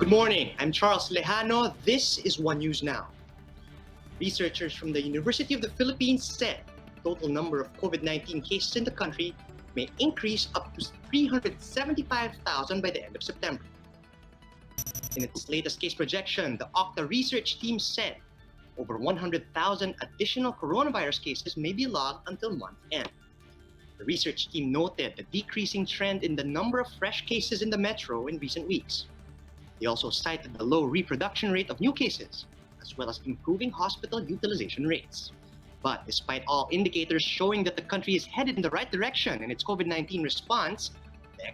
Good morning, I'm Charles Lejano. This is One News Now. Researchers from the University of the Philippines said the total number of COVID-19 cases in the country may increase up to 375,000 by the end of September. In its latest case projection, the OCTA research team said over 100,000 additional coronavirus cases may be logged until month end. The research team noted the decreasing trend in the number of fresh cases in the metro in recent weeks. They also cited the low reproduction rate of new cases, as well as improving hospital utilization rates. But despite all indicators showing that the country is headed in the right direction in its COVID-19 response, the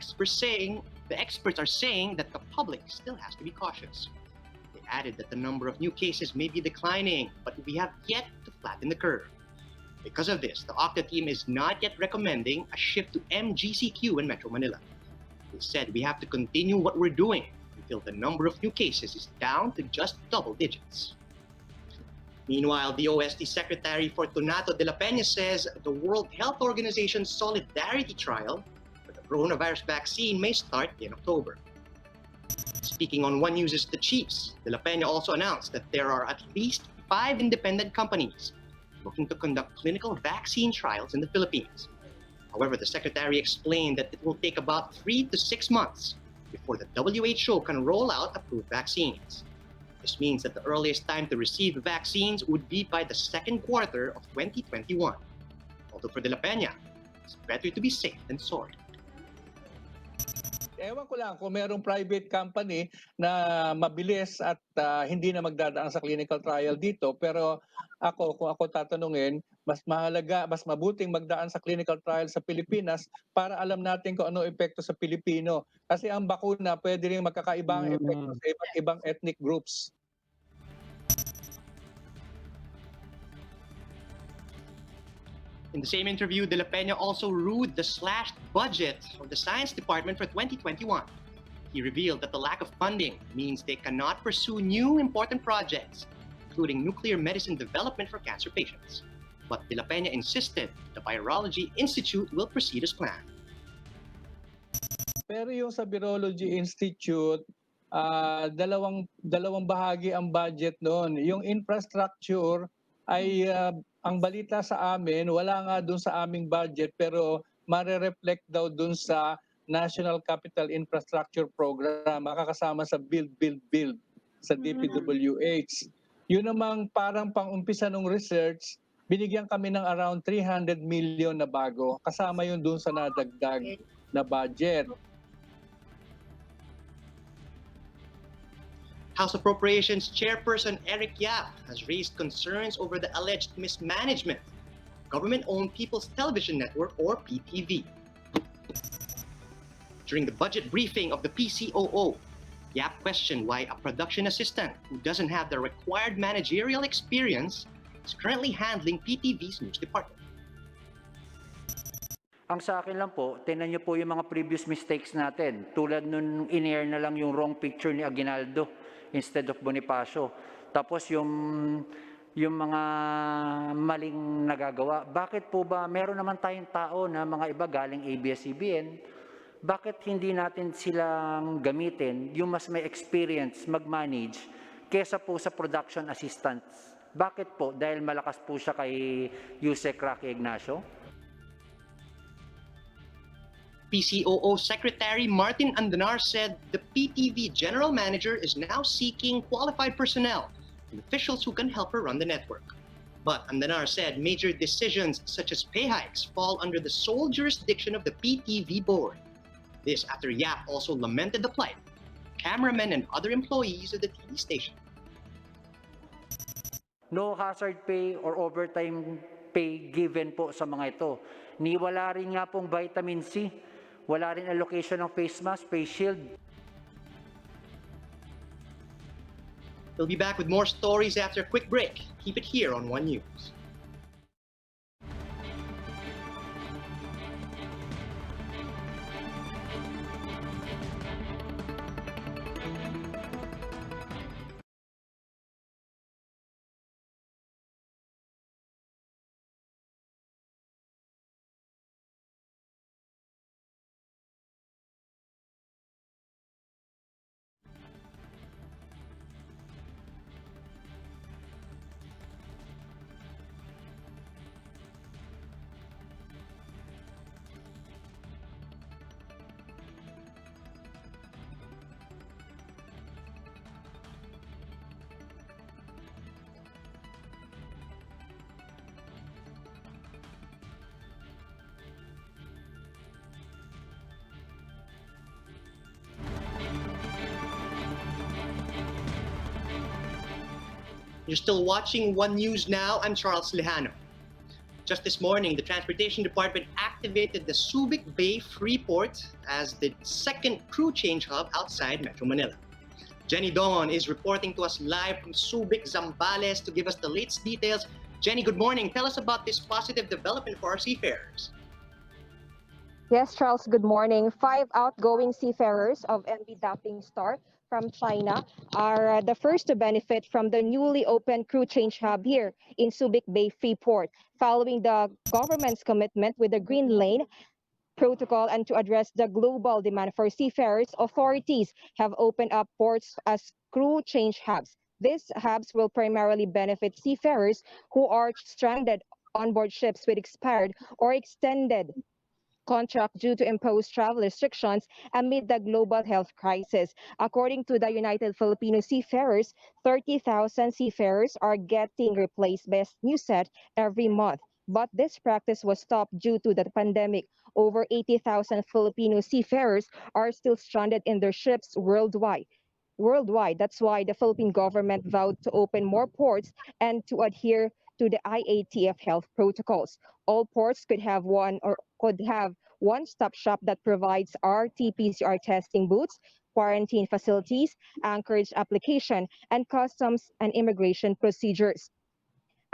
experts are saying that the public still has to be cautious. They added that the number of new cases may be declining, but we have yet to flatten the curve. Because of this, the OCTA team is not yet recommending a shift to MGCQ in Metro Manila. They said we have to continue what we're doing until the number of new cases is down to just double digits. Meanwhile, the OST Secretary Fortunato Dela Peña says the World Health Organization's Solidarity Trial for the coronavirus vaccine may start in October. Speaking on One News' The Chiefs, Dela Peña also announced that there are at least 5 independent companies looking to conduct clinical vaccine trials in the Philippines. However, the Secretary explained that it will take about 3 to 6 months before the WHO can roll out approved vaccines. This means that the earliest time to receive vaccines would be by the second quarter of 2021. Although for De La Peña, it's better to be safe than sorry. Ewan ko lang kung merong private company na mabilis at hindi na magdadaan sa clinical trial dito. Pero kung ako tatanungin, mas mahalaga, mas mabuting magdaan sa clinical trial sa Pilipinas para alam natin kung ano epekto sa Pilipino. Kasi ang bakuna pwede rin magkakaibang epekto sa iba't ibang ethnic groups. In the same interview, De La Peña also rued the slashed budget of the Science Department for 2021. He revealed that the lack of funding means they cannot pursue new important projects, including nuclear medicine development for cancer patients. But De La Peña insisted the Virology Institute will proceed as planned. Pero yung sa Virology Institute, dalawang bahagi ang budget noon. Yung infrastructure ay ang balita sa amin, wala nga dun sa aming budget pero mare-reflect daw dun sa National Capital Infrastructure Program, makakasama sa Build sa DPWH. Yun namang parang pang-umpisa ng research, binigyan kami ng around 300 million na bago. Kasama yun dun sa nadagdag na budget. House Appropriations Chairperson Eric Yap has raised concerns over the alleged mismanagement of government-owned People's Television Network, or PTV. During the budget briefing of the PCOO, Yap questioned why a production assistant who doesn't have the required managerial experience is currently handling PTV's news department. Ang sa akin lang po, tingnan niyo po yung mga previous mistakes natin. Tulad nun in-air na lang yung wrong picture ni Aguinaldo instead of Bonifacio. Tapos yung mga maling nagagawa. Bakit po ba meron naman tayong tao na mga iba galing ABS-CBN, bakit hindi natin silang gamitin yung mas may experience mag-manage kesa po sa production assistants? Bakit po? Dahil malakas po siya kay Yusek Rocky Ignacio? PCOO Secretary Martin Andanar said the PTV general manager is now seeking qualified personnel and officials who can help her run the network. But Andanar said major decisions such as pay hikes fall under the sole jurisdiction of the PTV board. This after Yap also lamented the plight of cameramen and other employees of the TV station. No hazard pay or overtime pay given po sa mga ito. Ni wala rin nga pong vitamin C. Wala rin allocation ng face mask, face shield. We'll be back with more stories after a quick break. Keep it here on One News. You're still watching One News Now. I'm Charles Lejano. Just this morning, the Transportation Department activated the Subic Bay Freeport as the second crew change hub outside Metro Manila. Jenny Dongon is reporting to us live from Subic, Zambales to give us the latest details. Jenny, good morning. Tell us about this positive development for our seafarers. Yes, Charles, good morning. 5 outgoing seafarers of MV Dapping Star from China are the first to benefit from the newly opened crew change hub here in Subic Bay Freeport, following the government's commitment with the Green Lane protocol and to address the global demand for seafarers. Authorities have opened up ports as crew change hubs. These hubs will primarily benefit seafarers who are stranded on board ships with expired or extended contract due to imposed travel restrictions amid the global health crisis. According to the United Filipino Seafarers, 30,000 seafarers are getting replaced by a new set every month. But this practice was stopped due to the pandemic. Over 80,000 Filipino seafarers are still stranded in their ships worldwide. That's why the Philippine government vowed to open more ports and to adhere to the IATF health protocols. All ports could have one-stop shop that provides RT-PCR testing booths, quarantine facilities, anchorage application, and customs and immigration procedures.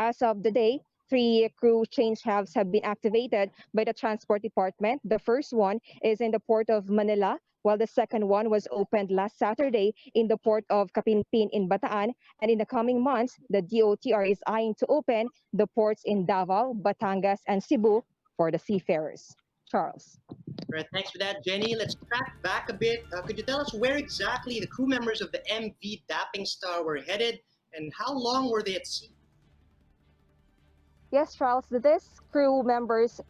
As of the day, 3 crew change hubs have been activated by the Transport Department. The first one is in the Port of Manila, while the second one was opened last Saturday in the Port of Capinpin in Bataan. And in the coming months, the DOTr is eyeing to open the ports in Davao, Batangas, and Cebu for the seafarers. Charles. All right, thanks for that, Jenny. Let's track back a bit. Could you tell us where exactly the crew members of the MV Dapping Star were headed and how long were they at sea? Yes, Charles, this crew members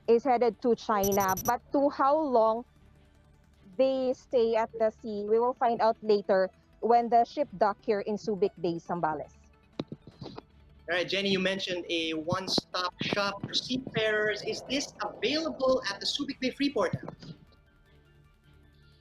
is headed to China, but to how long they stay at the sea, we will find out later when the ship dock here in Subic Bay, Zambales. All right, Jenny, you mentioned a one-stop shop for seafarers. Is this available at the Subic Bay Freeport now?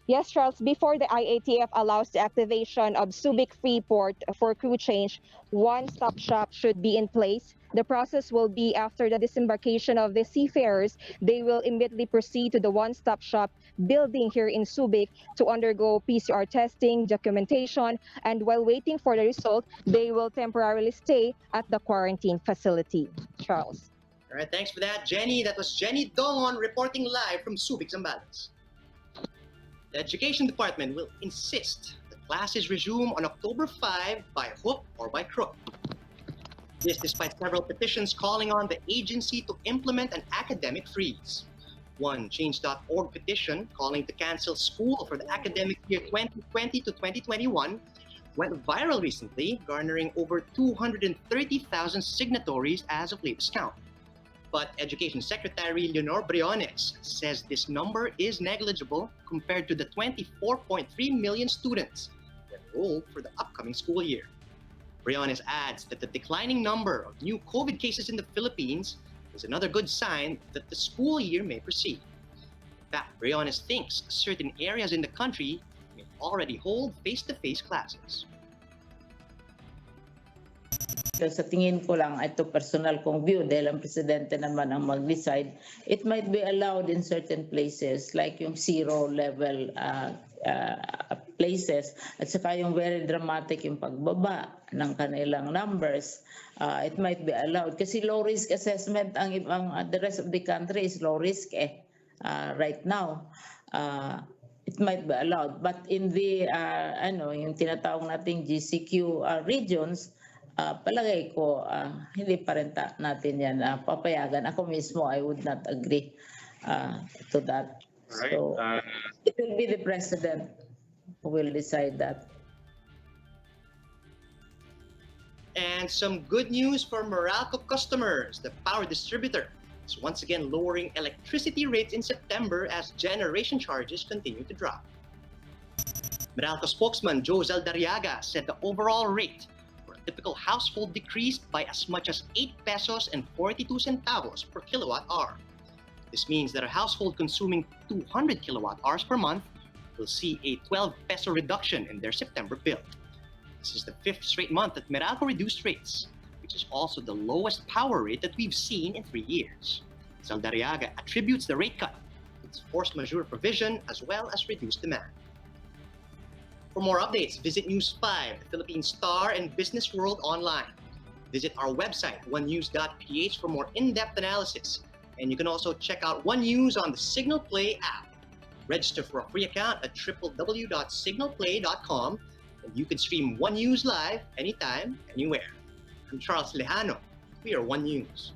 Yes, Charles, before the IATF allows the activation of Subic Freeport for crew change, one-stop shop should be in place. The process will be after the disembarkation of the seafarers. They will immediately proceed to the one-stop shop building here in Subic to undergo PCR testing, documentation, and while waiting for the result, they will temporarily stay at the quarantine facility. Charles. All right, thanks for that, Jenny. That was Jenny Dongon reporting live from Subic, Zambales. The Education Department will insist that classes resume on October 5 by hook or by crook. This despite several petitions calling on the agency to implement an academic freeze. One Change.org petition calling to cancel school for the academic year 2020 to 2021 went viral recently, garnering over 230,000 signatories as of latest count. But Education Secretary Leonor Briones says this number is negligible compared to the 24.3 million students enrolled for the upcoming school year. Briones adds that the declining number of new COVID cases in the Philippines is another good sign that the school year may proceed. In fact, Briones thinks certain areas in the country may already hold face-to-face classes. Sa tingin ko lang, ito personal kong view dahil ang presidente naman ang mag-decide, it might be allowed in certain places like yung zero level places at saka yung very dramatic yung pagbaba ng kanilang numbers. It might be allowed kasi low risk assessment ang the rest of the country is low risk right now. It might be allowed, but in the yung tinatawag nating GCQ regions, palagay ko hindi pa rin natin yan papayagan. Ako mismo, I would not agree to that. Right. So it will be the president who will decide that. And some good news for Meralco customers. The power distributor is once again lowering electricity rates in September as generation charges continue to drop. Meralco spokesman Joe Zaldariaga said the overall rate for a typical household decreased by as much as 8 pesos and 42 centavos per kilowatt hour. This means that a household consuming 200 kilowatt hours per month will see a 12 peso reduction in their September bill. This is the 5th straight month that Meralco reduced rates, which is also the lowest power rate that we've seen in 3 years. Saldariaga attributes the rate cut to its force majeure provision as well as reduced demand. For more updates, visit News 5, the Philippine Star, and Business World online. Visit our website, onenews.ph, for more in-depth analysis. And you can also check out One News on the Signal Play app. Register for a free account at www.signalplay.com, and you can stream One News live anytime, anywhere. I'm Charles Lejano. We are One News.